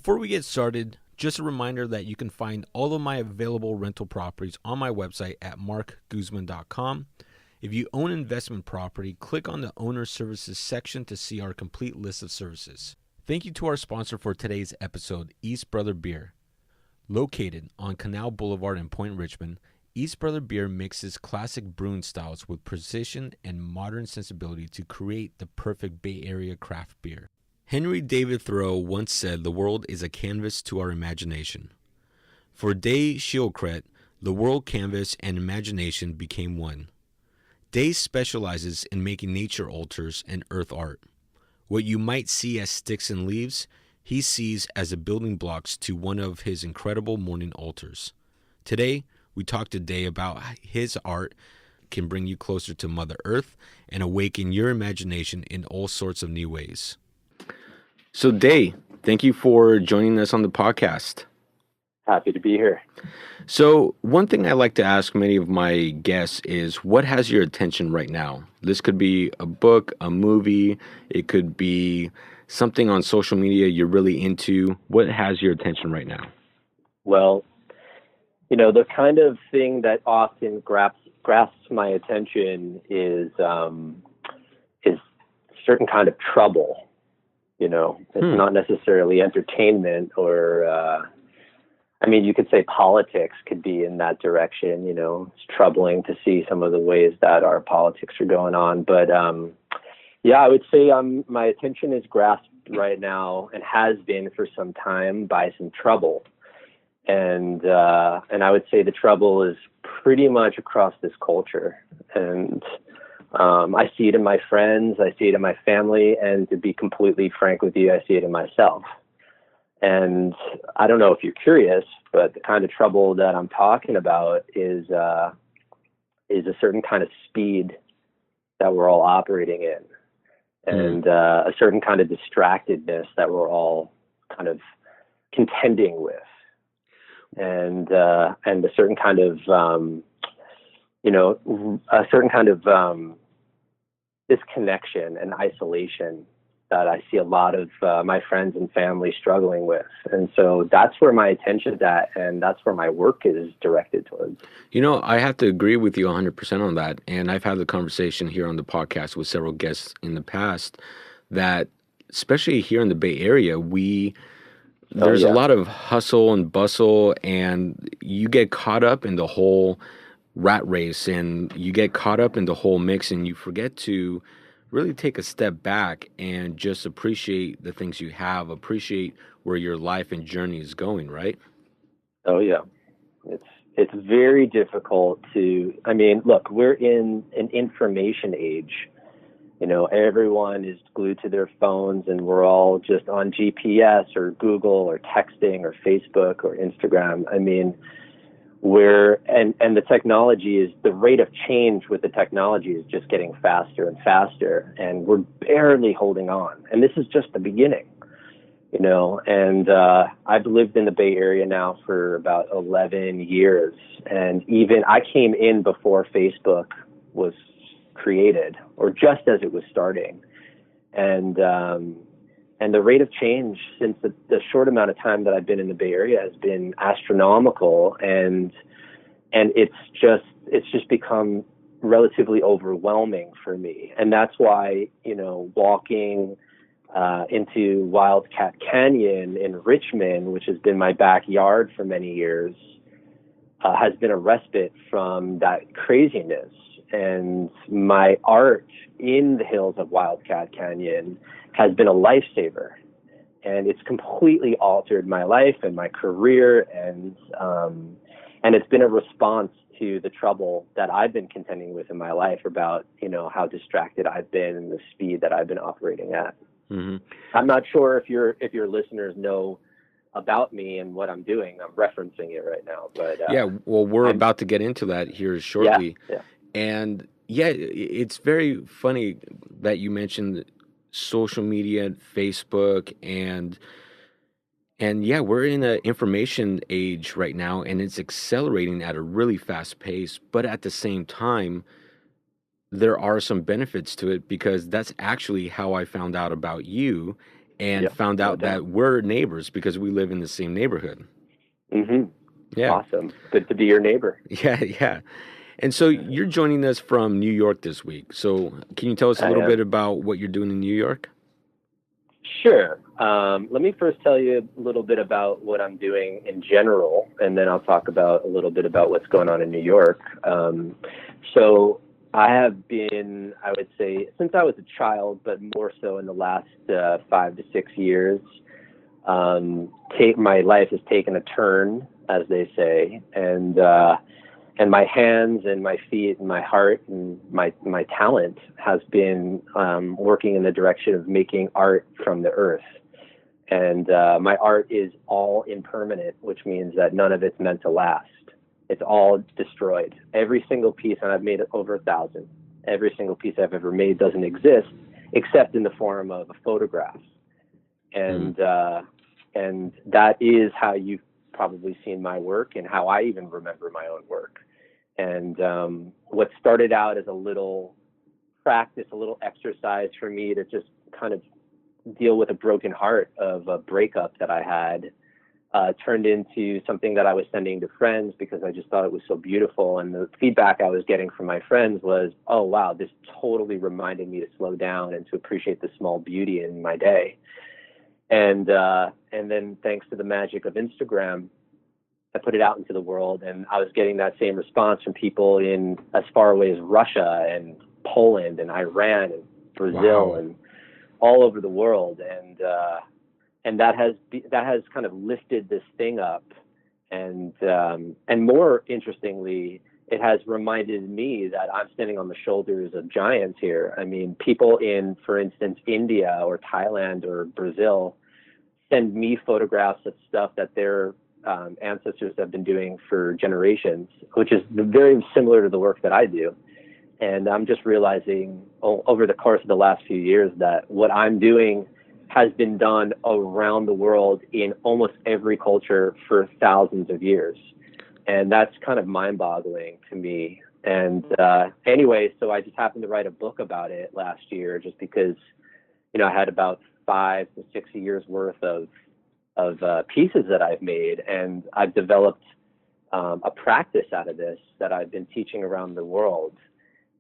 Before we get started, just a reminder that you can find all of my available rental properties on my website at marcguzman.com. If you own investment property, click on the Owner Services section to see our complete list of services. Thank you to our sponsor for today's episode, East Brother Beer. Located on Canal Boulevard in Point Richmond, East Brother Beer mixes classic brewing styles with precision and modern sensibility to create the perfect Bay Area craft beer. Henry David Thoreau once said, "The world is a canvas to our imagination." For Day Schildkret, the world canvas and imagination became one. Day specializes in making nature altars and earth art. What you might see as sticks and leaves, he sees as the building blocks to one of his incredible morning altars. Today, we talk to Day about his art can bring you closer to Mother Earth and awaken your imagination in all sorts of new ways. So Day, thank you for joining us on the podcast. Happy to be here. So one thing I like to ask many of my guests is, what has your attention right now? This could be a book, a movie, it could be something on social media you're really into. What has your attention right now? Well, the kind of thing that often grasps my attention is certain kind of trouble. It's not necessarily entertainment or, you could say politics could be in that direction. It's troubling to see some of the ways that our politics are going on. But, I would say my attention is grasped right now and has been for some time by some trouble. And I would say the trouble is pretty much across this culture. And I see it in my friends, I see it in my family, and to be completely frank with you, I see it in myself. And I don't know if you're curious, but the kind of trouble that I'm talking about is a certain kind of speed that we're all operating in, and a certain kind of distractedness that we're all kind of contending with, and a certain kind of disconnection and isolation that I see a lot of my friends and family struggling with. And so that's where my attention's at, and that's where my work is directed towards. I have to agree with you 100% on that. And I've had the conversation here on the podcast with several guests in the past that, especially here in the Bay Area, there's a lot of hustle and bustle, and you get caught up in the whole rat race, and you get caught up in the whole mix, and you forget to really take a step back and just appreciate the things you have, appreciate where your life and journey is going, right? Oh yeah. It's very difficult to, look, we're in an information age. Everyone is glued to their phones, and we're all just on GPS or Google or texting or Facebook or Instagram. And the technology is, the rate of change with the technology is just getting faster and faster, and we're barely holding on. And this is just the beginning, and I've lived in the Bay Area now for about 11 years. And even I came in before Facebook was created, or just as it was starting. And the rate of change since the short amount of time that I've been in the Bay Area has been astronomical, and it's just become relatively overwhelming for me. And that's why, walking into Wildcat Canyon in Richmond, which has been my backyard for many years, has been a respite from that craziness. And my art in the hills of Wildcat Canyon has been a lifesaver, and it's completely altered my life and my career, and it's been a response to the trouble that I've been contending with in my life about, how distracted I've been and the speed that I've been operating at. Mm-hmm. I'm not sure if your listeners know about me and what I'm doing. I'm referencing it right now, but we're about to get into that here shortly. Yeah. And it's very funny that you mentioned social media, Facebook, and we're in an information age right now, and it's accelerating at a really fast pace. But at the same time, there are some benefits to it, because that's actually how I found out about you. and Yep, found no out doubt. that we're neighbors because we live in the same neighborhood. Hmm. Yeah. Awesome. Good to be your neighbor. Yeah, yeah. And so you're joining us from New York this week. So can you tell us a I little bit am. about what you're doing in New York? Sure. Let me first tell you a little bit about what I'm doing in general, and then I'll talk about a little bit about what's going on in New York. So I have been, I would say, since I was a child, but more so in the last 5 to 6 years, my life has taken a turn, as they say, and my hands and my feet and my heart and my talent has been working in the direction of making art from the earth. And my art is all impermanent, which means that none of it's meant to last. It's all destroyed. Every single piece, and I've made over 1,000. Every single piece I've ever made doesn't exist except in the form of a photograph. And that is how you've probably seen my work and how I even remember my own work. And what started out as a little practice, a little exercise for me to just kind of deal with a broken heart of a breakup that I had, turned into something that I was sending to friends because I just thought it was so beautiful. And the feedback I was getting from my friends was, oh, wow, this totally reminded me to slow down and to appreciate the small beauty in my day. And then thanks to the magic of Instagram, I put it out into the world, and I was getting that same response from people in as far away as Russia and Poland and Iran and Brazil. Wow. And all over the world. And that has kind of lifted this thing up. And more interestingly, it has reminded me that I'm standing on the shoulders of giants here. I mean, people in, for instance, India or Thailand or Brazil send me photographs of stuff that their ancestors have been doing for generations, which is very similar to the work that I do. And I'm just realizing over the course of the last few years that what I'm doing has been done around the world in almost every culture for thousands of years. And that's kind of mind-boggling to me. And anyway, so I just happened to write a book about it last year just because, I had about 5 to 6 years worth of pieces that I've made, and I've developed a practice out of this that I've been teaching around the world,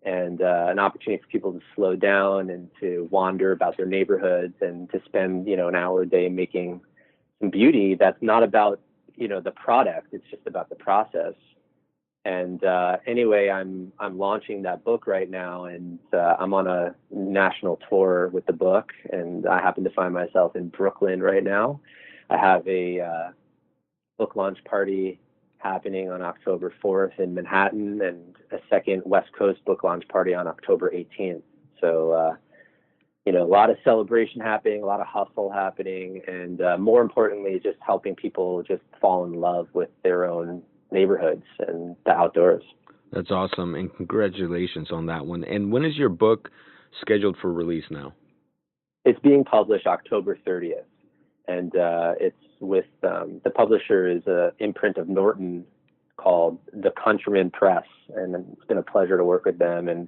and an opportunity for people to slow down and to wander about their neighborhoods and to spend, an hour a day making some beauty that's not about, the product. It's just about the process. And anyway, I'm launching that book right now, and I'm on a national tour with the book, and I happen to find myself in Brooklyn right now. I have a book launch party happening on October 4th in Manhattan, and a second West Coast book launch party on October 18th. So, a lot of celebration happening, a lot of hustle happening, and more importantly, just helping people just fall in love with their own neighborhoods and the outdoors. That's awesome, and congratulations on that one. And when is your book scheduled for release now? It's being published October 30th, and it's with the publisher is an imprint of Norton called The Countryman Press, and it's been a pleasure to work with them. And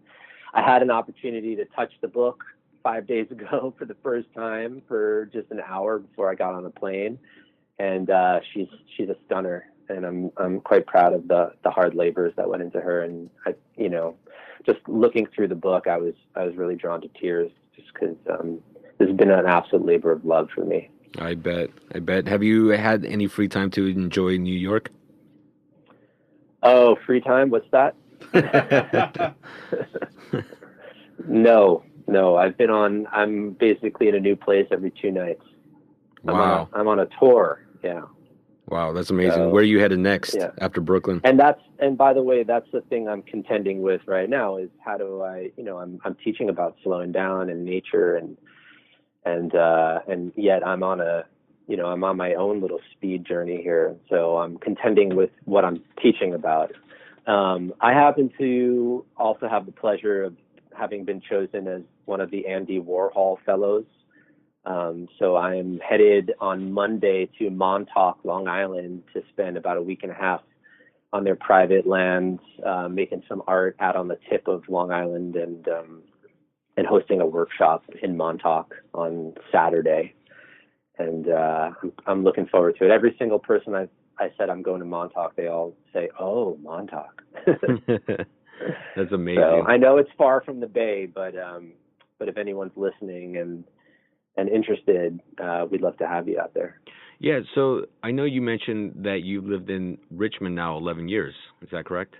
I had an opportunity to touch the book 5 days ago for the first time for just an hour before I got on the plane, and she's a stunner, and I'm quite proud of the hard labors that went into her. And I, just looking through the book, I was really drawn to tears just because this has been an absolute labor of love for me. I bet. Have you had any free time to enjoy New York? Oh, free time? What's that? No. I'm basically in a new place every 2 nights. Wow. I'm on a tour. Yeah. Wow, that's amazing. Where are you headed next after Brooklyn? And by the way, that's the thing I'm contending with right now is how do I, I'm teaching about slowing down and nature and yet I'm on my own little speed journey here. So I'm contending with what I'm teaching about. I happen to also have the pleasure of having been chosen as one of the Andy Warhol Fellows. So I'm headed on Monday to Montauk, Long Island, to spend about a week and a half on their private lands, making some art out on the tip of Long Island, and hosting a workshop in Montauk on Saturday. and I'm looking forward to it. Every single person I said I'm going to Montauk, they all say, "Oh, Montauk." That's amazing. So I know it's far from the Bay, but if anyone's listening and interested, we'd love to have you out there. Yeah, so I know you mentioned that you lived in Richmond now 11 years. Is that correct?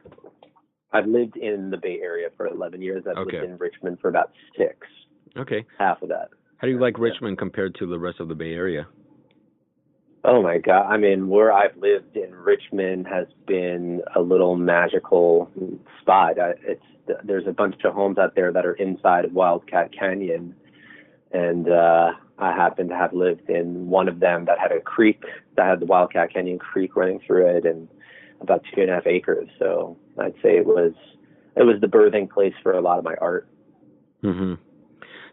I've lived in the Bay Area for 11 years. I've lived in Richmond for about 6. Okay. Half of that. How do you like Richmond compared to the rest of the Bay Area? Oh my God. I mean, where I've lived in Richmond has been a little magical spot. There's a bunch of homes out there that are inside of Wildcat Canyon. And I happen to have lived in one of them that had a creek, that had the Wildcat Canyon Creek running through it, and about 2.5 acres. So I'd say it was the birthing place for a lot of my art. Mm-hmm.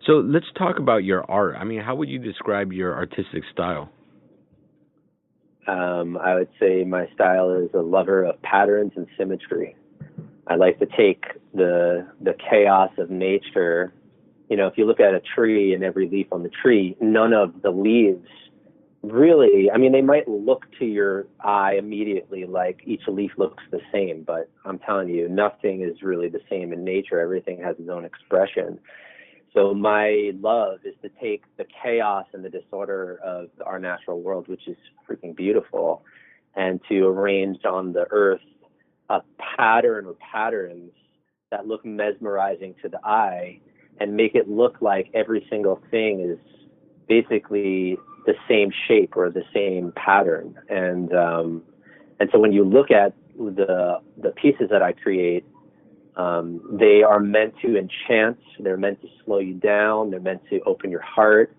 So let's talk about your art. I mean, how would you describe your artistic style? I would say my style is a lover of patterns and symmetry. I like to take the chaos of nature. You know, if you look at a tree and every leaf on the tree, none of the leaves really, I mean, they might look to your eye immediately like each leaf looks the same, but I'm telling you, nothing is really the same in nature. Everything has its own expression. So my love is to take the chaos and the disorder of our natural world, which is freaking beautiful, and to arrange on the earth a pattern or patterns that look mesmerizing to the eye and make it look like every single thing is basically the same shape or the same pattern. And so when you look at the pieces that I create, they are meant to enchant. They're meant to slow you down. They're meant to open your heart.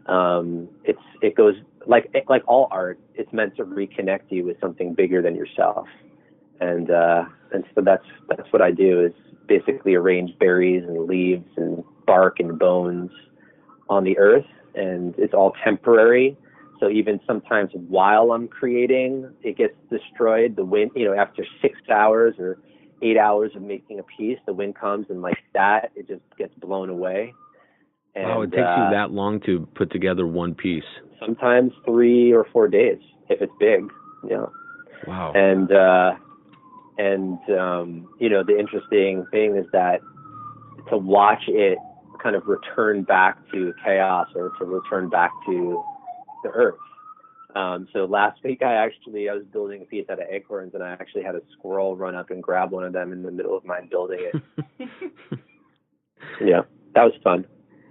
It goes like all art. It's meant to reconnect you with something bigger than yourself. And so that's what I do, is basically arrange berries and leaves and bark and bones on the earth, and it's all temporary. So even sometimes while I'm creating, it gets destroyed. The wind, after 6 hours or 8 hours of making a piece, the wind comes and like that, it just gets blown away. And, wow, it takes you that long to put together one piece. Sometimes 3 or 4 days if it's big. Wow. And the interesting thing is that to watch it kind of return back to chaos or to return back to the earth. So last week I was building a piece out of acorns, and I actually had a squirrel run up and grab one of them in the middle of my building it. Yeah, that was fun.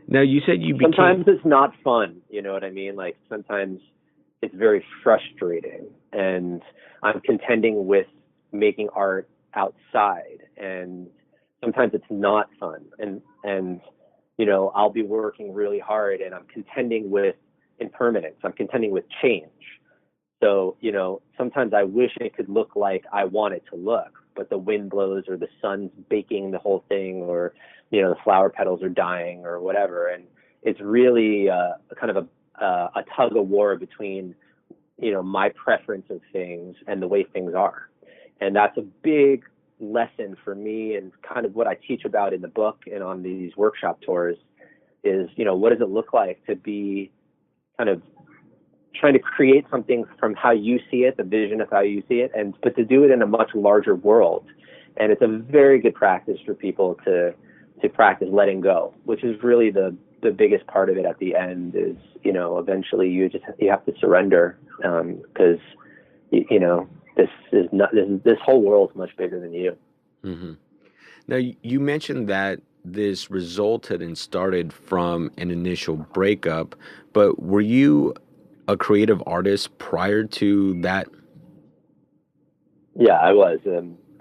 Now you said sometimes it's not fun, you know what I mean? Like sometimes it's very frustrating, and I'm contending with making art outside, and sometimes it's not fun, and I'll be working really hard and I'm contending with impermanence. I'm contending with change. So, sometimes I wish it could look like I want it to look, but the wind blows or the sun's baking the whole thing, or, the flower petals are dying or whatever. And it's really kind of a tug of war between, my preference of things and the way things are. And that's a big lesson for me, and kind of what I teach about in the book and on these workshop tours is, what does it look like to be kind of trying to create something from how you see it, the vision of how you see it, but to do it in a much larger world. And it's a very good practice for people to practice letting go, which is really the biggest part of it at the end is, eventually you have to surrender, because, this whole world is much bigger than you. Mm-hmm. Now, you mentioned that this resulted and started from an initial breakup, but were you a creative artist prior to that? Yeah, I was.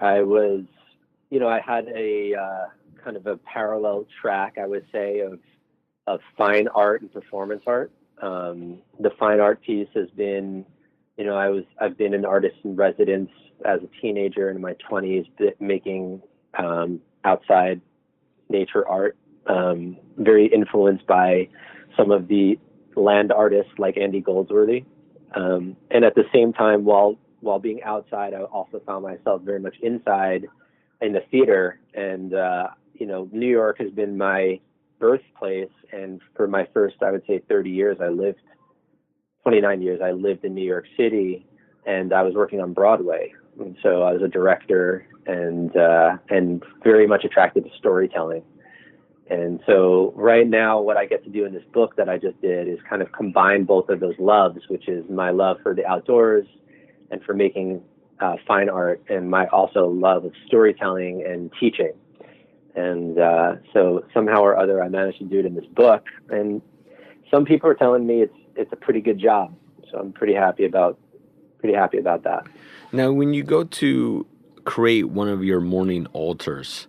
I had a kind of a parallel track, I would say, of fine art and performance art. The fine art piece has been, I've been an artist in residence as a teenager in my 20s, making outside nature art, very influenced by some of the land artists like Andy Goldsworthy. And at the same time, while being outside, I also found myself very much inside in the theater. And, New York has been my birthplace. And for my first, I would say 30 years, I lived 29 years, I lived in New York City, and I was working on Broadway. And so I was a director and very much attracted to storytelling. And so right now, what I get to do in this book that I just did is kind of combine both of those loves, which is my love for the outdoors and for making fine art, and my also love of storytelling and teaching. And so somehow or other, I managed to do it in this book. And some people are telling me it's a pretty good job. So I'm pretty happy about that. Now, when you go to create one of your morning altars,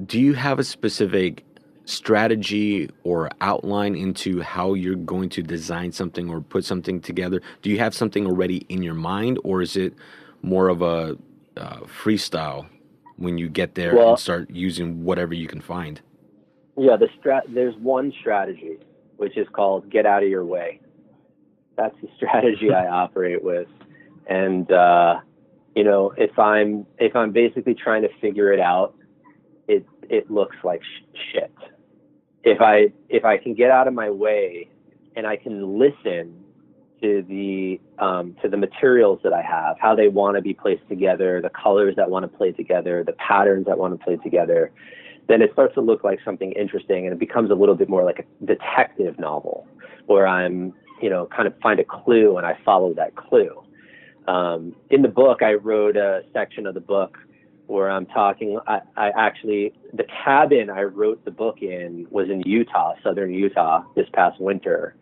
do you have a specific strategy or outline into how you're going to design something or put something together? Do you have something already in your mind, or is it more of a freestyle when you get there and start using whatever you can find? Yeah, there's one strategy, which is called get out of your way. That's the strategy I operate with. And, if I'm basically trying to figure it out, it looks like shit. If I can get out of my way and I can listen to the materials that I have, how they want to be placed together, the colors that want to play together, the patterns that want to play together, then it starts to look like something interesting, and it becomes a little bit more like a detective novel where I'm, kind of find a clue and I follow that clue. In the book, I wrote a section of the book where I'm talking, I actually, the cabin I wrote the book in was in Utah, southern Utah, this past winter.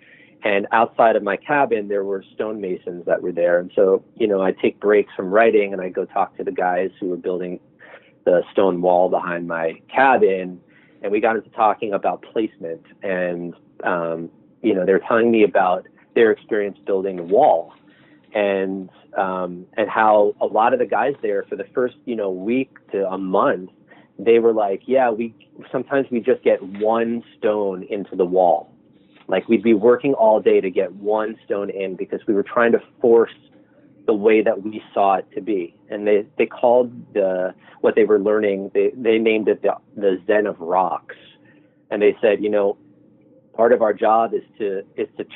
And outside of my cabin, there were stonemasons that were there. And so, I take breaks from writing and I go talk to the guys who were building the stone wall behind my cabin. And we got into talking about placement. And, they're telling me about their experience building the wall. And how a lot of the guys there for the first, week to a month, they were like, yeah, sometimes we just get one stone into the wall. Like we'd be working all day to get one stone in because we were trying to force the way that we saw it to be. And they called what they were learning, they named it the Zen of rocks. And they said, part of our job is to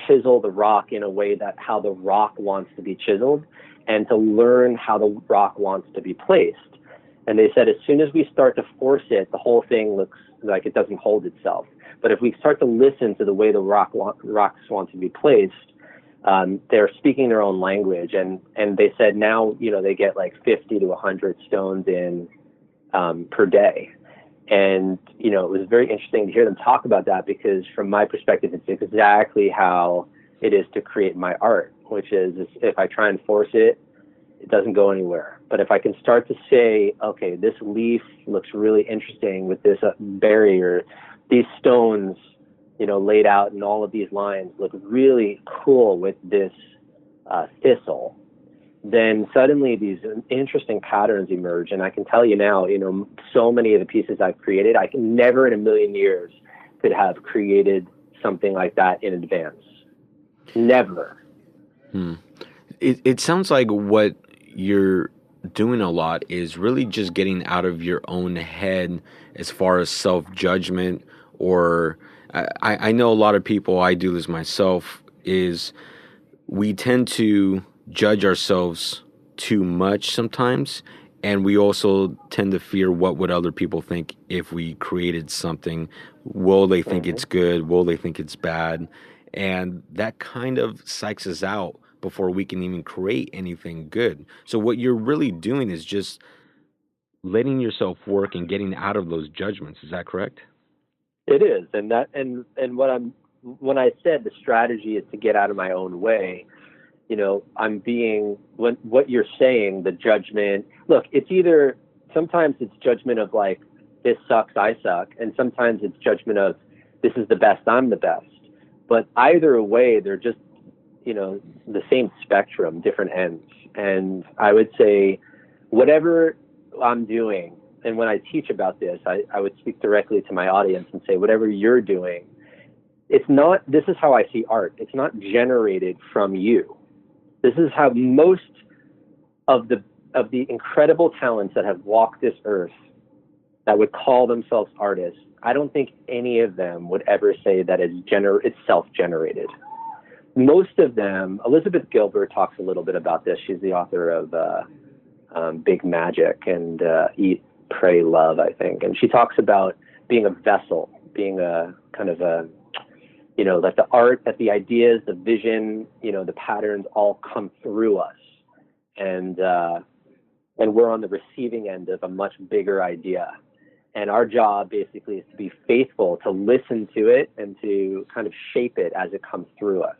chisel the rock in a way that how the rock wants to be chiseled, and to learn how the rock wants to be placed. And they said as soon as we start to force it, the whole thing looks like it doesn't hold itself. But if we start to listen to the way the rocks want to be placed, they're speaking their own language. And they said now, they get like 50 to 100 stones in per day. And, it was very interesting to hear them talk about that, because from my perspective, it's exactly how it is to create my art, which is if I try and force it, it doesn't go anywhere. But if I can start to say, okay, this leaf looks really interesting with this barrier, these stones, laid out in all of these lines look really cool with this thistle, then suddenly these interesting patterns emerge. And I can tell you now, so many of the pieces I've created, I can never in a million years could have created something like that in advance. Never. It sounds like what you're doing a lot is really just getting out of your own head as far as self-judgment, or I know a lot of people, I do this myself, is we tend to judge ourselves too much sometimes, and we also tend to fear what would other people think if we created something. Will they think it's good? Will they think it's bad? And that kind of psychs us out before we can even create anything good. So what you're really doing is just letting yourself work and getting out of those judgments. Is that correct? It is. And when I said the strategy is to get out of my own way, I'm being, what you're saying, the judgment, look, it's either, sometimes it's judgment of like, this sucks, I suck. And sometimes it's judgment of, this is the best, I'm the best. But either way, they're just, the same spectrum, different ends. And I would say, whatever I'm doing, and when I teach about this, I would speak directly to my audience and say, whatever you're doing, it's not, this is how I see art. It's not generated from you. This is how most of the incredible talents that have walked this earth that would call themselves artists, I don't think any of them would ever say that it's self-generated. most of them, Elizabeth Gilbert talks a little bit about this. She's the author of Big Magic and Eat, Pray, Love, I think. And she talks about being a vessel, being a kind of a, like the art, that the ideas, the vision, the patterns all come through us. And we're on the receiving end of a much bigger idea. And our job basically is to be faithful, to listen to it and to kind of shape it as it comes through us.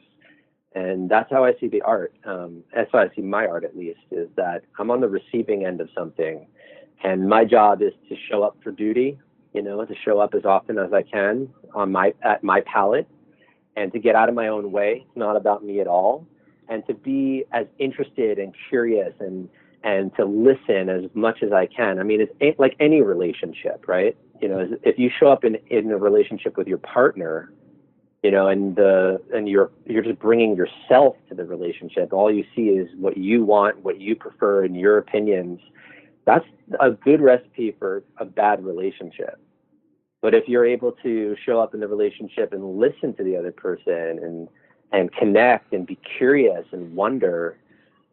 And that's how I see the art. That's how I see my art, at least, is that I'm on the receiving end of something. And my job is to show up for duty, to show up as often as I can at my palette, and to get out of my own way. It's not about me at all. And to be as interested and curious and to listen as much as I can. I mean, it's like any relationship, right? If you show up in a relationship with your partner, and you're just bringing yourself to the relationship. All you see is what you want, what you prefer, and your opinions. That's a good recipe for a bad relationship. But if you're able to show up in the relationship and listen to the other person and connect and be curious and wonder,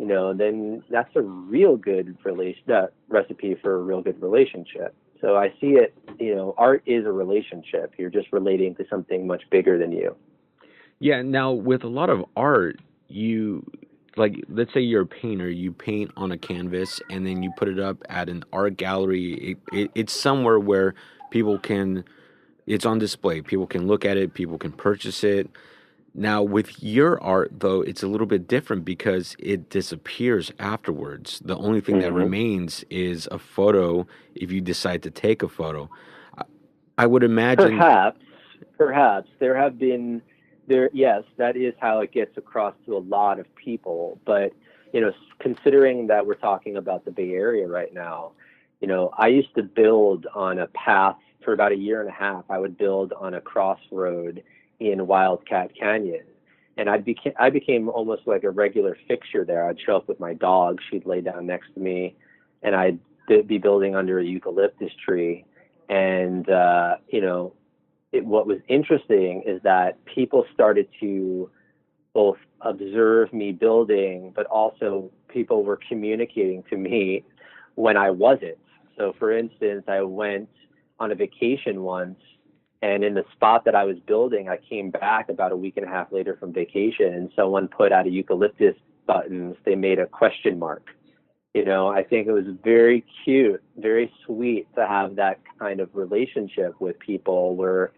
then that's a real good recipe for a real good relationship. So I see it, art is a relationship. You're just relating to something much bigger than you. Yeah. Now, with a lot of art, let's say you're a painter, you paint on a canvas and then you put it up at an art gallery. It's somewhere where it's on display. People can look at it, people can purchase it. Now, with your art, though, it's a little bit different because it disappears afterwards. The only thing that remains is a photo if you decide to take a photo. I would imagine. Perhaps. Yes, that is how it gets across to a lot of people. But, considering that we're talking about the Bay Area right now, I used to build on a path for about a year and a half. I would build on a crossroad in Wildcat Canyon. And I became almost like a regular fixture there. I'd show up with my dog. She'd lay down next to me, and I'd be building under a eucalyptus tree. And, what was interesting is that people started to both observe me building, but also people were communicating to me when I wasn't. So, for instance, I went on a vacation once, and in the spot that I was building, I came back about a week and a half later from vacation, and someone put out of eucalyptus buttons, they made a question mark. I think it was very cute, very sweet to have that kind of relationship with people where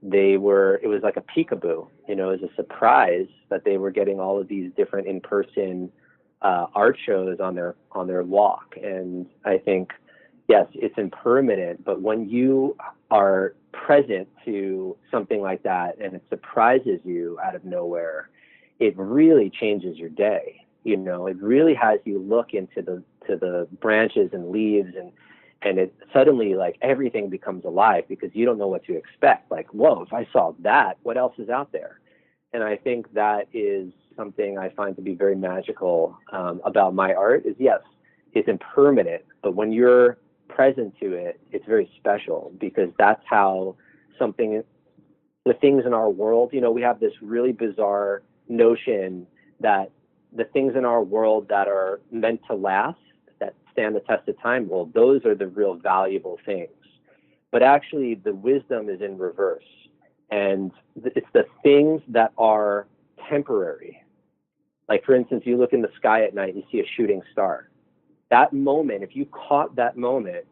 it was like a peekaboo, it was a surprise that they were getting all of these different in-person art shows on their walk. And I think, yes, it's impermanent, but when you are present to something like that and it surprises you out of nowhere, it really changes your day. It really has you look into the branches and leaves, and it suddenly, like, everything becomes alive because you don't know what to expect. Like, whoa, if I saw that, what else is out there? And I think that is something I find to be very magical about my art is, yes, it's impermanent, but when you're present to it, it's very special because that's how the things in our world, we have this really bizarre notion that the things in our world that are meant to last, that stand the test of time, well, those are the real valuable things. But actually, the wisdom is in reverse. And it's the things that are temporary. Like, for instance, you look in the sky at night and you see a shooting star. That moment, if you caught that moment,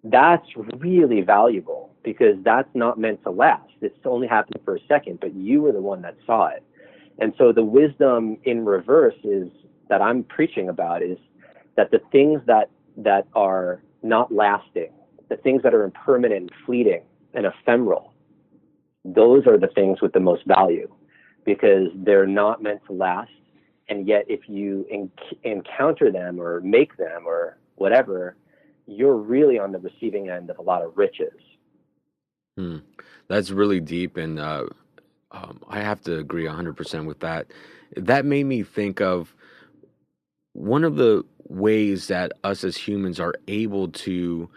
that's really valuable because that's not meant to last. It's only happened for a second, but you were the one that saw it. And so the wisdom in reverse is that I'm preaching about is that the things that are not lasting, the things that are impermanent and fleeting and ephemeral, those are the things with the most value because they're not meant to last. And yet if you encounter them or make them or whatever, you're really on the receiving end of a lot of riches. That's really deep, and I have to agree 100% with that. That made me think of one of the ways that us as humans are able to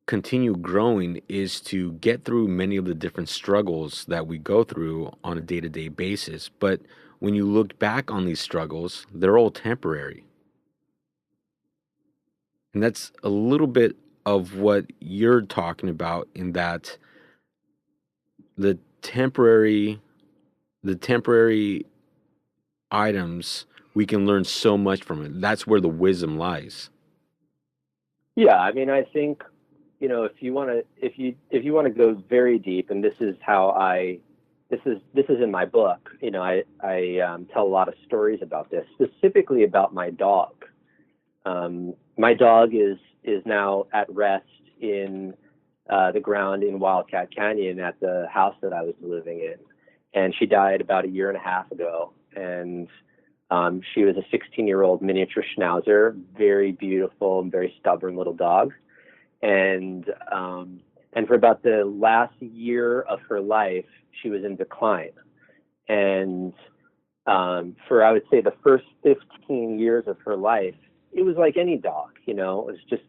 continue growing is to get through many of the different struggles that we go through on a day-to-day basis. But when you look back on these struggles, they're all temporary. And that's a little bit of what you're talking about, in that the temporary the temporary items, we can learn so much from it. That's where the wisdom lies. Yeah, I mean, I think, if you want to, if you want to go very deep, and this is how this is in my book. I tell a lot of stories about this, specifically about my dog. My dog is now at rest in the ground in Wildcat Canyon at the house that I was living in, and she died about a year and a half ago. And she was a 16-year-old miniature schnauzer, very beautiful and very stubborn little dog. And for about the last year of her life, she was in decline. And for, I would say, the first 15 years of her life, it was like any dog, it was just,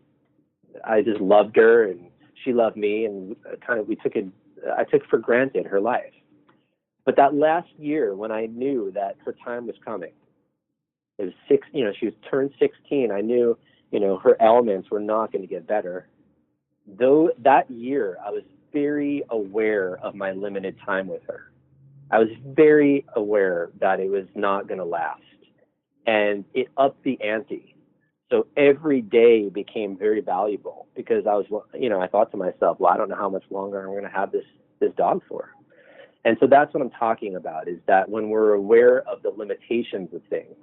I just loved her and she loved me, and I took for granted her life. But that last year, when I knew that her time was coming, it was she was turned 16. I knew, her ailments were not going to get better. Though that year, I was very aware of my limited time with her. I was very aware that it was not going to last, and it upped the ante. So every day became very valuable, because I thought to myself, well, I don't know how much longer I'm going to have this dog for. And so that's what I'm talking about, is that when we're aware of the limitations of things,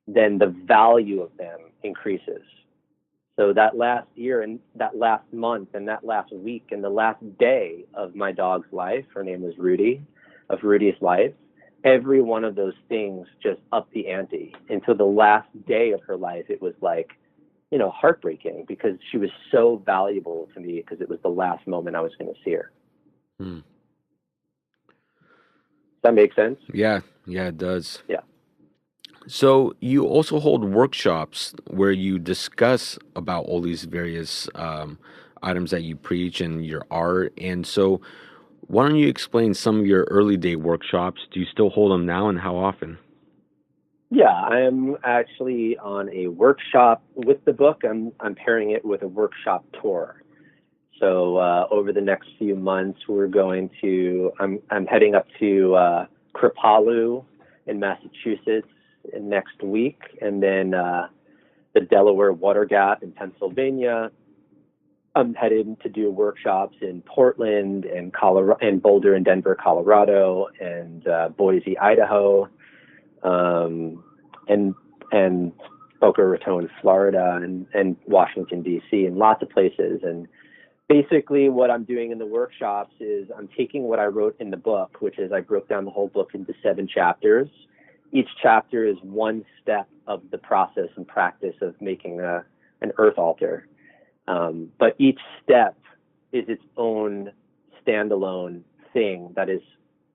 then the value of them increases. So that last year and that last month and that last week and the last day of my dog's life, her name was Rudy, of Rudy's life, every one of those things just upped the ante. Until the last day of her life, it was like, heartbreaking, because she was so valuable to me, because it was the last moment I was going to see her. Hmm. Does that make sense? Yeah, it does. Yeah. So you also hold workshops where you discuss about all these various items that you preach and your art. And so why don't you explain some of your early day workshops? Do you still hold them now, and how often? Yeah, I'm actually on a workshop with the book. I'm pairing it with a workshop tour. So over the next few months, I'm heading up to Kripalu in Massachusetts next week, and then the Delaware Water Gap in Pennsylvania. I'm headed to do workshops in Portland and Boulder and Denver, Colorado, and Boise, Idaho, and Boca Raton, Florida, and Washington, D.C., and lots of places. And basically what I'm doing in the workshops is I'm taking what I wrote in the book, which is I broke down the whole book into 7 chapters. Each chapter is one step of the process and practice of making an earth altar. But each step is its own standalone thing that is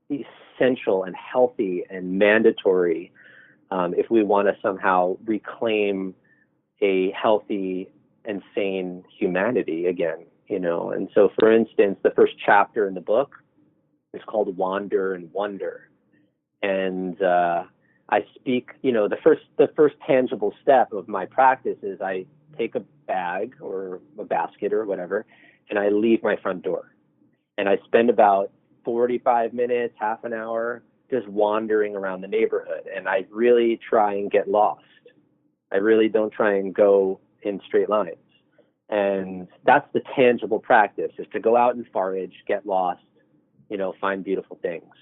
essential and healthy and mandatory if we want to somehow reclaim a healthy and sane humanity again, And so, for instance, the first chapter in the book is called Wander and Wonder. And I speak, the first tangible step of my practice is I take a bag or a basket or whatever, and I leave my front door. And I spend about 45 minutes, half an hour, just wandering around the neighborhood. And I really try and get lost. I really don't try and go in straight lines. And that's the tangible practice, is to go out and forage, get lost, find beautiful things.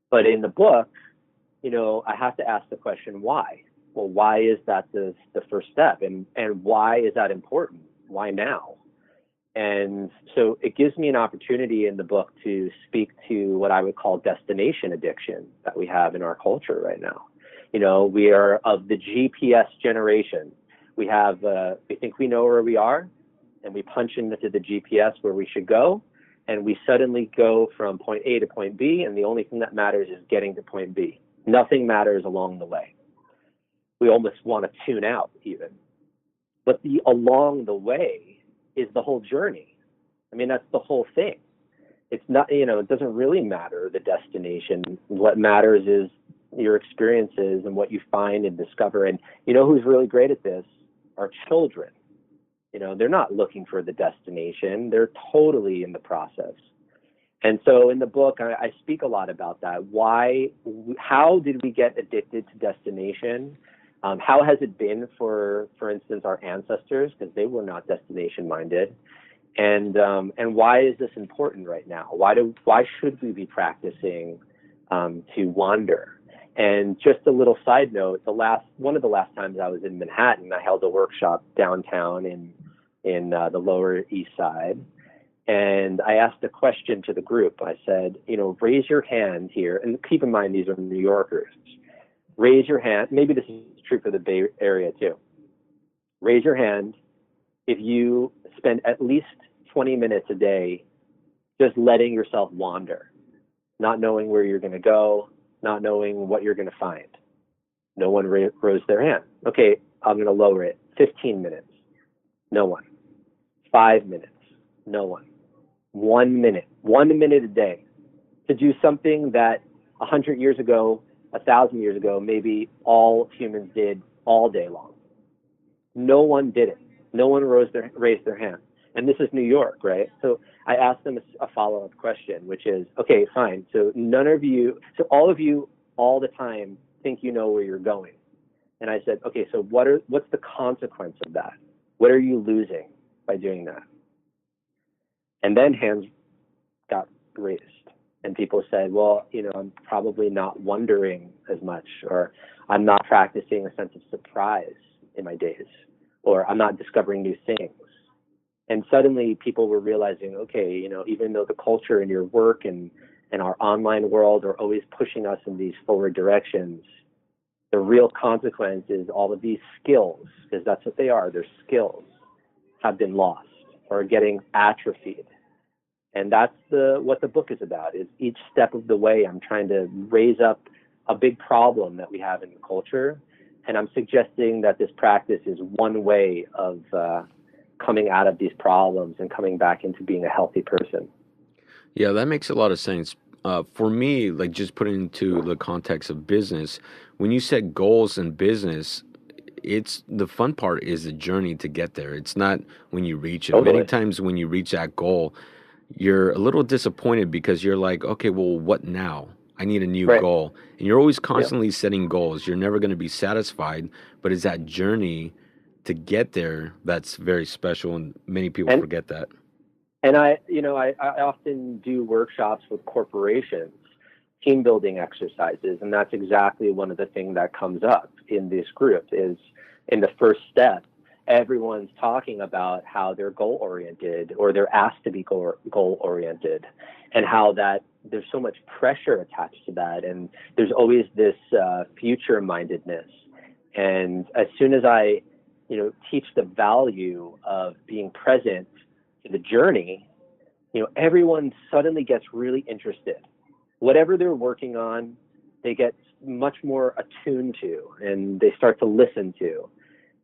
But in the book, I have to ask the question, why? Well, why is that the first step? And why is that important? Why now? And so it gives me an opportunity in the book to speak to what I would call destination addiction that we have in our culture right now. We are of the GPS generation. We think we know where we are, and we punch into the GPS where we should go, and we suddenly go from point A to point B, and the only thing that matters is getting to point B. Nothing matters along the way. We almost want to tune out even. But the along the way is the whole journey. I mean, that's the whole thing. It's not, it doesn't really matter the destination. What matters is your experiences and what you find and discover. And who's really great at this? Our children. They're not looking for the destination. They're totally in the process. And so in the book, I speak a lot about that. How did we get addicted to destination? How has it been for instance, our ancestors, because they were not destination minded? And why is this important right now? Why should we be practicing to wander? And just a little side note: one of the last times I was in Manhattan, I held a workshop downtown in the Lower East Side, and I asked a question to the group. I said, raise your hand here, and keep in mind these are New Yorkers. Raise your hand. Maybe this is true for the Bay Area too. Raise your hand if you spend at least 20 minutes a day just letting yourself wander, not knowing where you're going to go, not knowing what you're going to find. No one rose their hand. Okay, I'm going to lower it. 15 minutes. No one. 5 minutes. No one. 1 minute. 1 minute a day to do something that 100 years ago, 1,000 years ago, maybe all humans did all day long. No one did it. No one raised their hand. And this is New York, right? So I asked them a follow-up question, which is, okay, fine. So all of you all the time think you know where you're going. And I said, okay, so what's the consequence of that? What are you losing by doing that? And then hands got raised. And people said, well, I'm probably not wondering as much, or I'm not practicing a sense of surprise in my days, or I'm not discovering new things. And suddenly people were realizing, okay, even though the culture and your work and our online world are always pushing us in these forward directions, the real consequence is all of these skills, because that's what they are, they're skills, have been lost or getting atrophied. And that's what the book is about, is each step of the way I'm trying to raise up a big problem that we have in the culture. And I'm suggesting that this practice is one way of coming out of these problems and coming back into being a healthy person. Yeah, that makes a lot of sense. For me, like just putting into the context of business, when you set goals in business, it's the fun part is the journey to get there. It's not when you reach it. Totally. Many times when you reach that goal, you're a little disappointed because you're like, okay, well, what now? I need a new Right. goal. And you're always constantly setting goals. You're never going to be satisfied, but it's that journey to get there that's very special, and many people forget that. And I often do workshops with corporations, team building exercises, and that's exactly one of the things that comes up in this group is in the first step, everyone's talking about how they're goal oriented, or they're asked to be goal oriented, and how that there's so much pressure attached to that, and there's always this future mindedness. And as soon as I teach the value of being present to the journey, everyone suddenly gets really interested. Whatever they're working on, they get much more attuned to, and they start to listen to.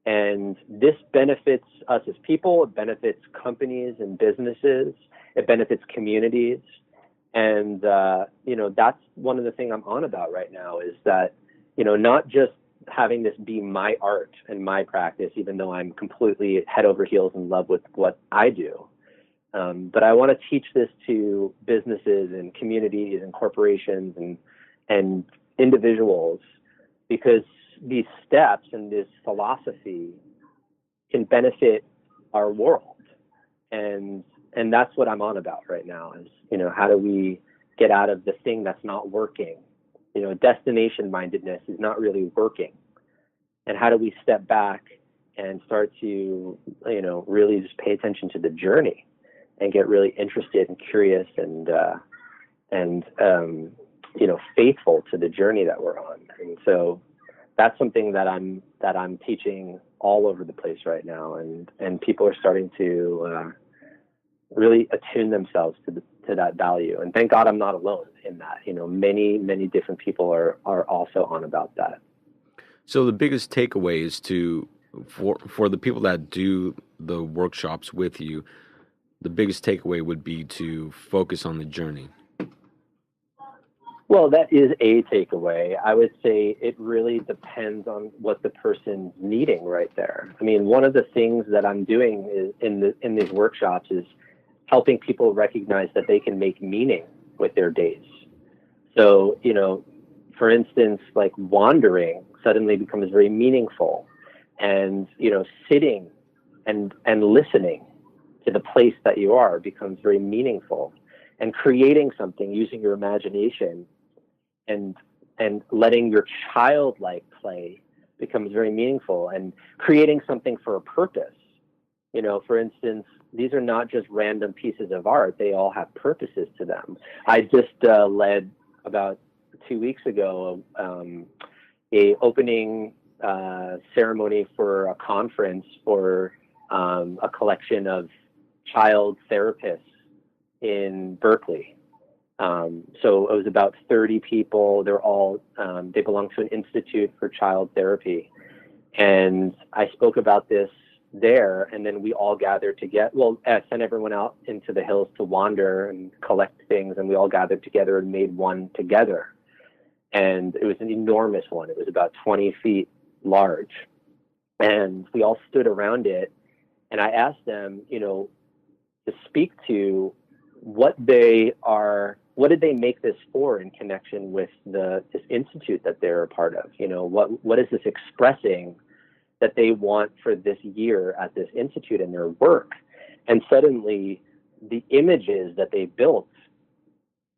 And this benefits us as people, it benefits companies and businesses, it benefits communities. And, that's one of the things I'm on about right now is that, not just having this be my art and my practice, even though I'm completely head over heels in love with what I do. But I want to teach this to businesses and communities and corporations and individuals, because these steps and this philosophy can benefit our world. And that's what I'm on about right now is, how do we get out of the thing that's not working? Destination mindedness is not really working. And how do we step back and start to, really just pay attention to the journey and get really interested and curious and faithful to the journey that we're on. And so that's something that I'm teaching all over the place right now, and people are starting to really attune themselves to that value. And thank God I'm not alone in that. Many different people are also on about that. So the biggest takeaway is for the people that do the workshops with you, the biggest takeaway would be to focus on the journey. Well, that is a takeaway. I would say it really depends on what the person's needing right there. I mean, one of the things that I'm doing is in these workshops is helping people recognize that they can make meaning with their days. So, for instance, like wandering suddenly becomes very meaningful, and sitting and listening to the place that you are becomes very meaningful, and creating something using your imagination and letting your childlike play becomes very meaningful, and creating something for a purpose. For instance, these are not just random pieces of art. They all have purposes to them. I just led about 2 weeks ago a opening ceremony for a conference for a collection of child therapists in Berkeley. So it was about 30 people. They're all, they belong to an institute for child therapy. And I spoke about this there, and then we all gathered together. Well, I sent everyone out into the hills to wander and collect things, and we all gathered together and made one together. And it was an enormous one. It was about 20 feet large. And we all stood around it, and I asked them, to speak to what did they make this for in connection with this institute that they're a part of? What is this expressing that they want for this year at this institute in their work? And suddenly the images that they built,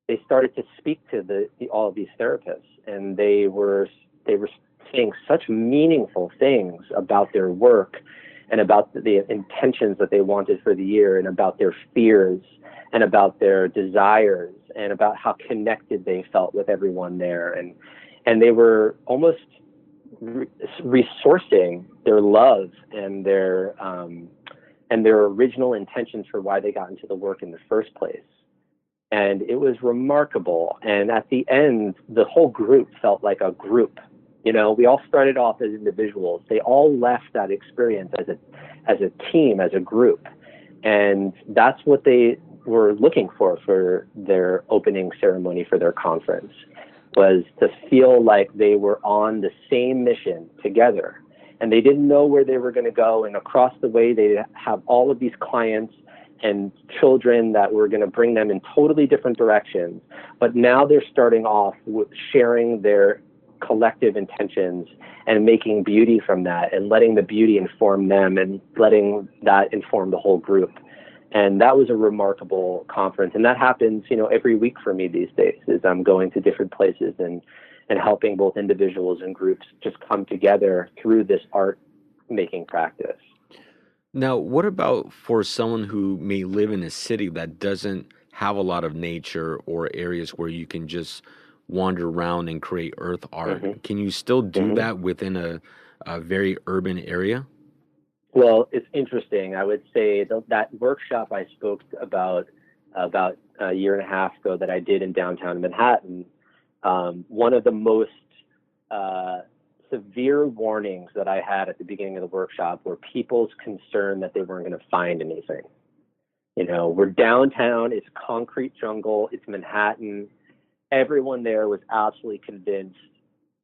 they started to speak to all of these therapists, and they were saying such meaningful things about their work and about the intentions that they wanted for the year, and about their fears and about their desires, and about how connected they felt with everyone there. And they were almost resourcing their love and their original intentions for why they got into the work in the first place. And it was remarkable. And at the end, the whole group felt like a group. We all started off as individuals. They all left that experience as a team, as a group. And that's what they were looking for their opening ceremony for their conference, was to feel like they were on the same mission together. And they didn't know where they were going to go. And across the way, they have all of these clients and children that were going to bring them in totally different directions. But now they're starting off with sharing their collective intentions and making beauty from that, and letting the beauty inform them, and letting that inform the whole group. And that was a remarkable conference. And that happens, every week for me these days, is I'm going to different places and helping both individuals and groups just come together through this art making practice. Now, what about for someone who may live in a city that doesn't have a lot of nature or areas where you can just wander around and create earth art? Mm-hmm. Can you still do Mm-hmm. that within a very urban area? Well, it's interesting. I would say that workshop I spoke about a year and a half ago that I did in downtown Manhattan, one of the most severe warnings that I had at the beginning of the workshop were people's concern that they weren't going to find anything. We're downtown, it's concrete jungle, it's Manhattan. Everyone there was absolutely convinced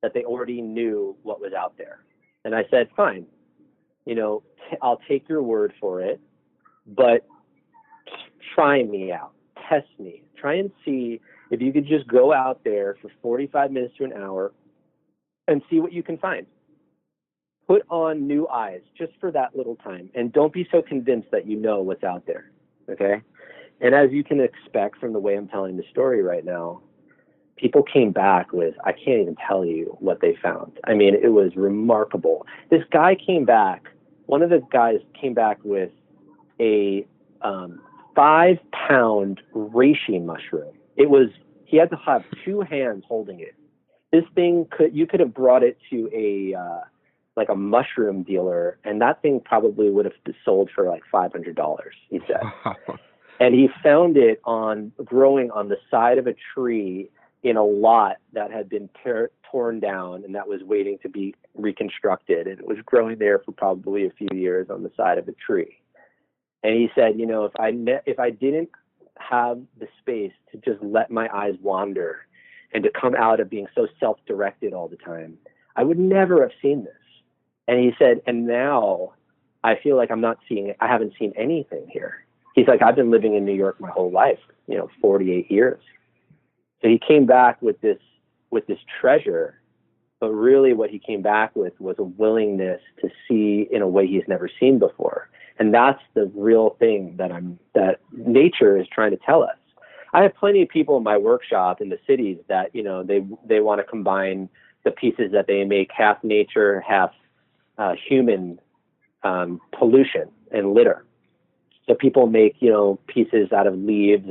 that they already knew what was out there. And I said, fine, I'll take your word for it, but try me out, test me, try and see if you could just go out there for 45 minutes to an hour and see what you can find. Put on new eyes just for that little time, and don't be so convinced that you know what's out there, okay? And as you can expect from the way I'm telling the story right now, people came back with, I can't even tell you what they found. I mean, it was remarkable. This guy came back, one of the guys came back with a 5-pound reishi mushroom. He had to have 2 hands holding it. This thing you could have brought it to a mushroom dealer, and that thing probably would have sold for like $500, he said. And he found it growing on the side of a tree in a lot that had been torn down and that was waiting to be reconstructed. And it was growing there for probably a few years on the side of a tree. And he said, if I didn't have the space to just let my eyes wander and to come out of being so self-directed all the time, I would never have seen this. And he said, and now I feel like I haven't seen anything here. He's like, I've been living in New York my whole life, 48 years. So he came back with this treasure, but really what he came back with was a willingness to see in a way he's never seen before. And that's the real thing that nature is trying to tell us. I have plenty of people in my workshop in the cities that, they want to combine the pieces that they make, half nature, half human pollution and litter. So people make, pieces out of leaves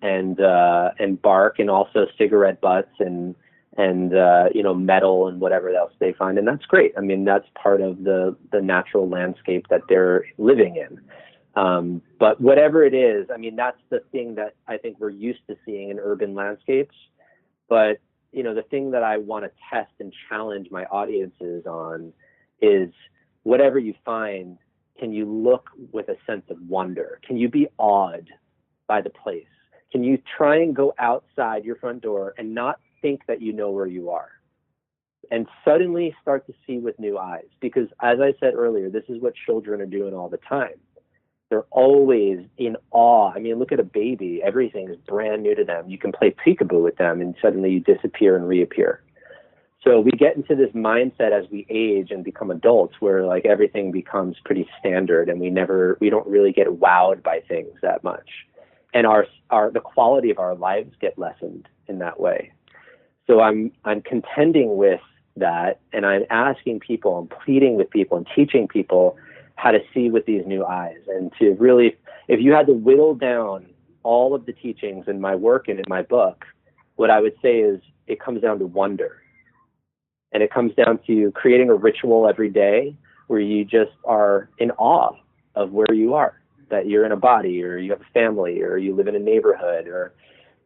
and bark, and also cigarette butts and metal and whatever else they find. And that's great. I mean, that's part of the natural landscape that they're living in. But whatever it is, I mean, that's the thing that I think we're used to seeing in urban landscapes. But, the thing that I want to test and challenge my audiences on is whatever you find, can you look with a sense of wonder? Can you be awed by the place? Can you try and go outside your front door and not think that you know where you are, and suddenly start to see with new eyes? Because as I said earlier, this is what children are doing all the time. They're always in awe. I mean, look at a baby. Everything is brand new to them. You can play peekaboo with them and suddenly you disappear and reappear. So we get into this mindset as we age and become adults where like everything becomes pretty standard, and we don't really get wowed by things that much. And the quality of our lives get lessened in that way. So I'm contending with that, and I'm asking people, I'm pleading with people and teaching people how to see with these new eyes, and to really, if you had to whittle down all of the teachings in my work and in my book, what I would say is it comes down to wonder. And it comes down to creating a ritual every day where you just are in awe of where you are, that you're in a body, or you have a family, or you live in a neighborhood, or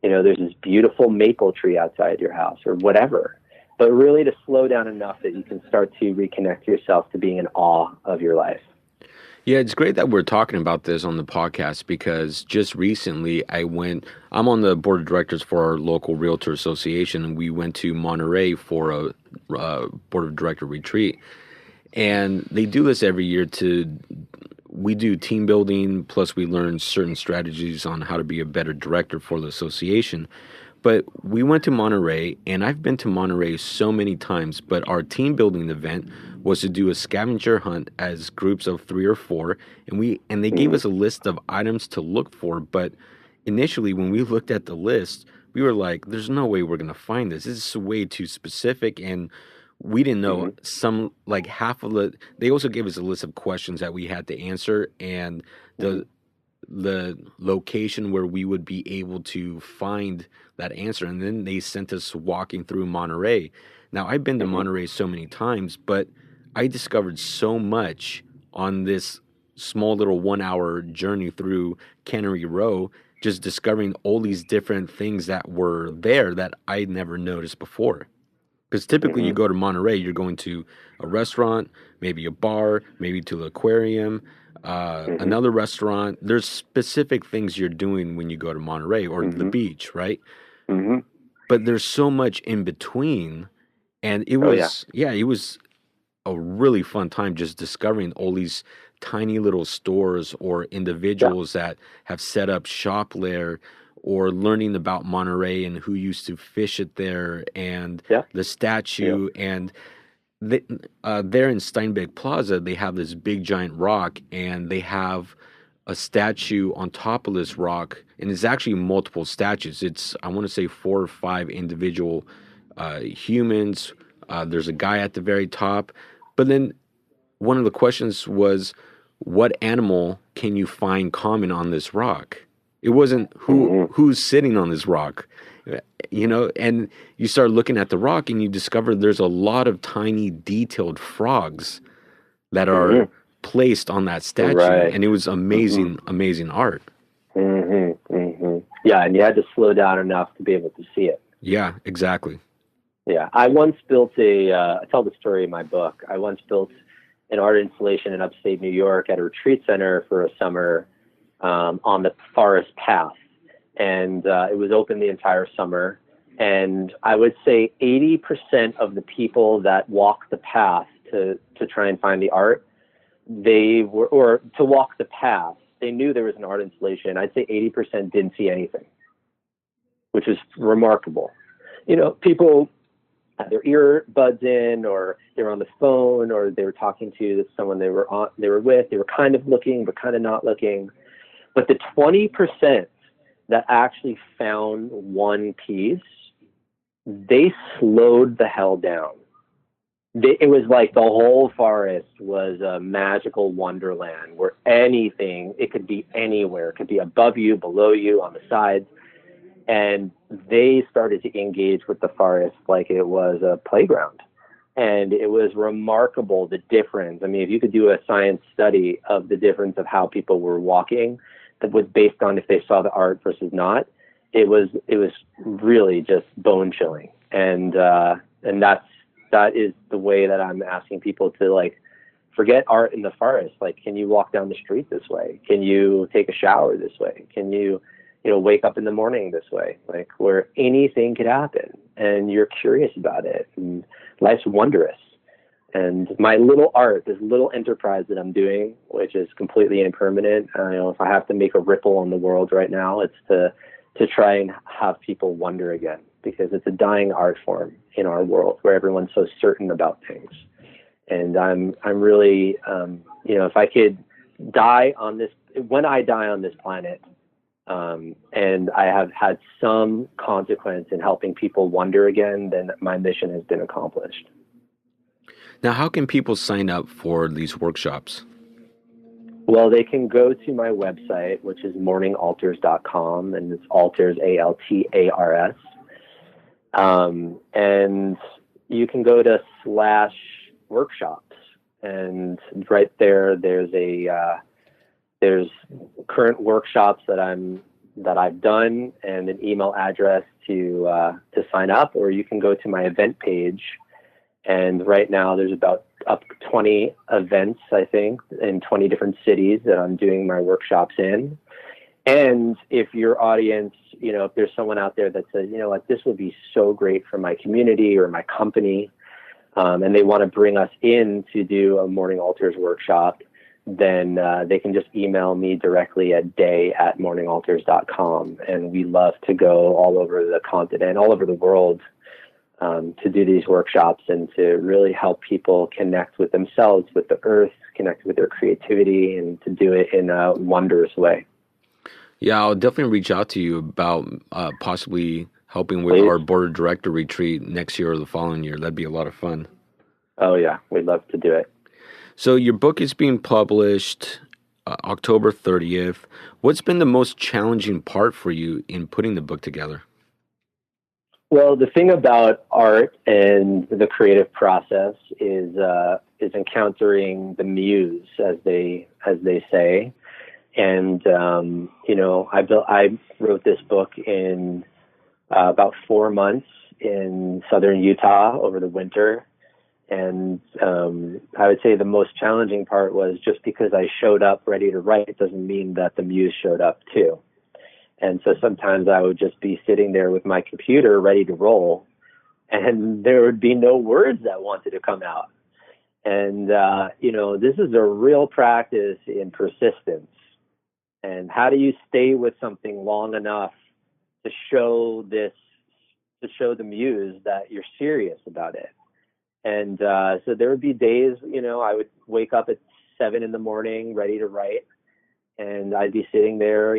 there's this beautiful maple tree outside your house, or whatever. But really to slow down enough that you can start to reconnect yourself to being in awe of your life. Yeah, it's great that we're talking about this on the podcast, because just recently I'm on the board of directors for our local realtor association, and we went to Monterey for a board of director retreat. And they do this every year we do team building, plus we learn certain strategies on how to be a better director for the association. But we went to Monterey, and I've been to Monterey so many times, but our team building event was to do a scavenger hunt as groups of 3 or 4, and they gave us a list of items to look for. But initially, when we looked at the list, we were like, there's no way we're going to find this. This is way too specific, and we didn't know they also gave us a list of questions that we had to answer, and the location where we would be able to find that answer. And then they sent us walking through Monterey. Now, I've been to Monterey so many times, but I discovered so much on this small little 1-hour journey through Cannery Row, just discovering all these different things that were there that I'd never noticed before. Because typically you go to Monterey, you're going to a restaurant, maybe a bar, maybe to the aquarium, another restaurant. There's specific things you're doing when you go to Monterey, or the beach, right? But there's so much in between, and it was it was a really fun time just discovering all these tiny little stores or individuals that have set up shop there, or learning about Monterey and who used to fish it there, and the statue. And there in Steinbeck Plaza, they have this big giant rock, and they have a statue on top of this rock, and it's actually multiple statues. It's, I want to say, 4 or 5 individual humans. There's a guy at the very top. But then one of the questions was, what animal can you find common on this rock? It wasn't who's sitting on this rock, and you start looking at the rock and you discover there's a lot of tiny detailed frogs that are placed on that statue. Right. And it was amazing, amazing art. Yeah, and you had to slow down enough to be able to see it. Yeah, exactly. Yeah, I once built I tell the story in my book. I once built an art installation in upstate New York at a retreat center for a summer on the forest path. And it was open the entire summer. And I would say 80% of the people that walked the path to try and find the art, or to walk the path, they knew there was an art installation. I'd say 80% didn't see anything, which is remarkable. You know, people had their earbuds in, or they were on the phone, or they were talking to someone they were with. They were kind of looking, but kind of not looking. But the 20% that actually found one piece, they slowed the hell down. It was like the whole forest was a magical wonderland where anything, it could be anywhere. It could be above you, below you, on the sides. And they started to engage with the forest like it was a playground. And it was remarkable, the difference. I mean, if you could do a science study of the difference of how people were walking, that was based on if they saw the art versus not, it was really just bone chilling. And that is the way that I'm asking people to, like, forget art in the forest. Like, can you walk down the street this way? Can you take a shower this way? Can you wake up in the morning this way? Like, where anything could happen and you're curious about it, and life's wondrous. And my little art, this little enterprise that I'm doing, which is completely impermanent, if I have to make a ripple in the world right now, it's to try and have people wonder again, because it's a dying art form in our world where everyone's so certain about things. And I'm really, if I could die on this, when I die on this planet, and I have had some consequence in helping people wonder again, then my mission has been accomplished. Now, how can people sign up for these workshops? Well, they can go to my website, which is morningaltars.com, and it's altars, ALTARS. And you can go to /workshops, and right there, there's current workshops that I've done, and an email address to sign up, or you can go to my event page. And right now there's about up 20 events, I think, in 20 different cities that I'm doing my workshops in. And if your audience, if there's someone out there that says, this would be so great for my community or my company, and they want to bring us in to do a Morning Altars workshop, then they can just email me directly at day@morningaltars.com. And we love to go all over the continent, all over the world, to do these workshops and to really help people connect with themselves, with the earth, connect with their creativity, and to do it in a wondrous way. Yeah, I'll definitely reach out to you about possibly helping with our board of director retreat next year or the following year. That'd be a lot of fun. Oh, yeah. We'd love to do it. So your book is being published October 30th. What's been the most challenging part for you in putting the book together? Well, the thing about art and the creative process is encountering the muse, as they say. And I wrote this book in about 4 months in southern Utah over the winter. And I would say the most challenging part was just because I showed up ready to write doesn't mean that the muse showed up too. And so sometimes I would just be sitting there with my computer ready to roll, and there would be no words that wanted to come out. And, this is a real practice in persistence. And how do you stay with something long enough to show the muse that you're serious about it? And so there would be days, I would wake up at 7 a.m. ready to write, and I'd be sitting there,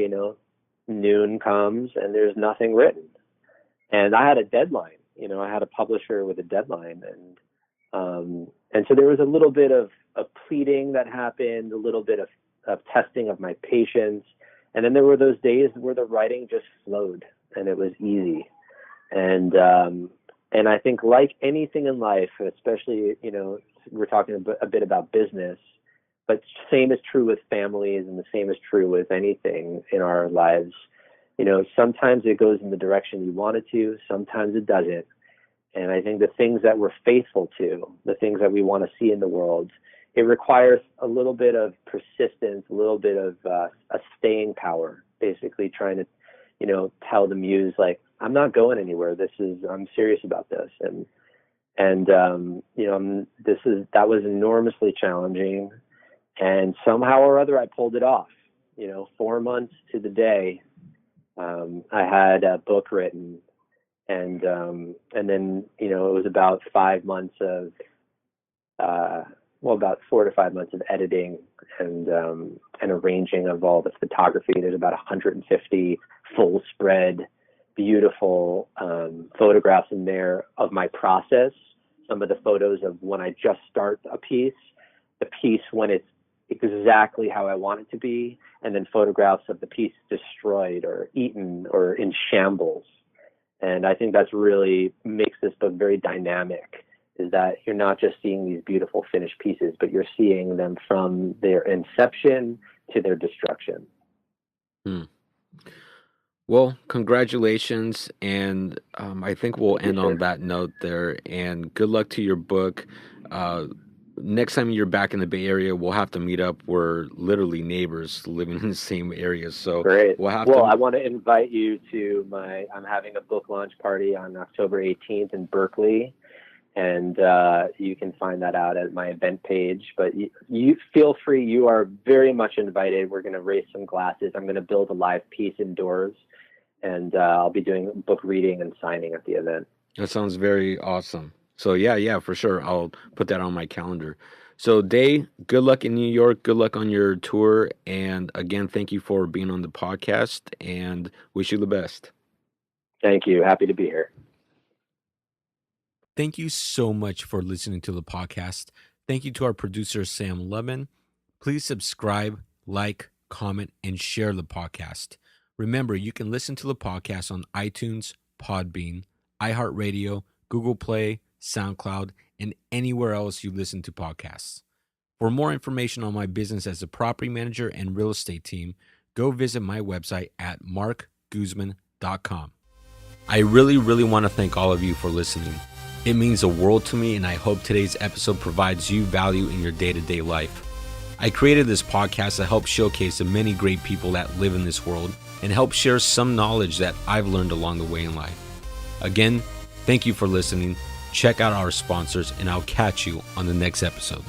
noon comes and there's nothing written. And I had a deadline, I had a publisher with a deadline. And so there was a little bit of pleading that happened, a little bit of testing of my patience. And then there were those days where the writing just flowed and it was easy. And I think, like anything in life, especially, we're talking a bit about business, but same is true with families, and the same is true with anything in our lives. Sometimes it goes in the direction you want it to, sometimes it doesn't. And I think the things that we're faithful to, the things that we want to see in the world, it requires a little bit of persistence, a little bit of a staying power, basically trying to, tell the muse, like, I'm not going anywhere. I'm serious about this. That was enormously challenging. And somehow or other, I pulled it off. 4 months to the day, I had a book written, and then it was about 5 months of, about 4 to 5 months of editing and arranging of all the photography. There's about 150 full spread, beautiful photographs in there of my process. Some of the photos of when I just start a piece, the piece when it's exactly how I want it to be, and then photographs of the piece destroyed or eaten or in shambles. And I think that's really makes this book very dynamic, is that you're not just seeing these beautiful finished pieces, but you're seeing them from their inception to their destruction. Well, congratulations, and I think we'll end on that note there, and good luck to your book. Next time you're back in the Bay Area, we'll have to meet up. We're literally neighbors living in the same area, so great. I want to invite you to I'm having a book launch party on October 18th in Berkeley, and you can find that out at my event page. But you feel free. You are very much invited. We're going to raise some glasses. I'm going to build a live piece indoors, and I'll be doing book reading and signing at the event. That sounds very awesome. So yeah, for sure. I'll put that on my calendar. So Day, good luck in New York. Good luck on your tour. And again, thank you for being on the podcast, and wish you the best. Thank you. Happy to be here. Thank you so much for listening to the podcast. Thank you to our producer, Sam Lubin. Please subscribe, like, comment, and share the podcast. Remember, you can listen to the podcast on iTunes, Podbean, iHeartRadio, Google Play, SoundCloud, and anywhere else you listen to podcasts. For more information on my business as a property manager and real estate team, go visit my website at marcguzman.com. I really want to thank all of you for listening. It means the world to me, and I hope today's episode provides you value in your day-to-day life. I created this podcast to help showcase the many great people that live in this world and help share some knowledge that I've learned along the way in life. Again, thank you for listening. Check out our sponsors, and I'll catch you on the next episode.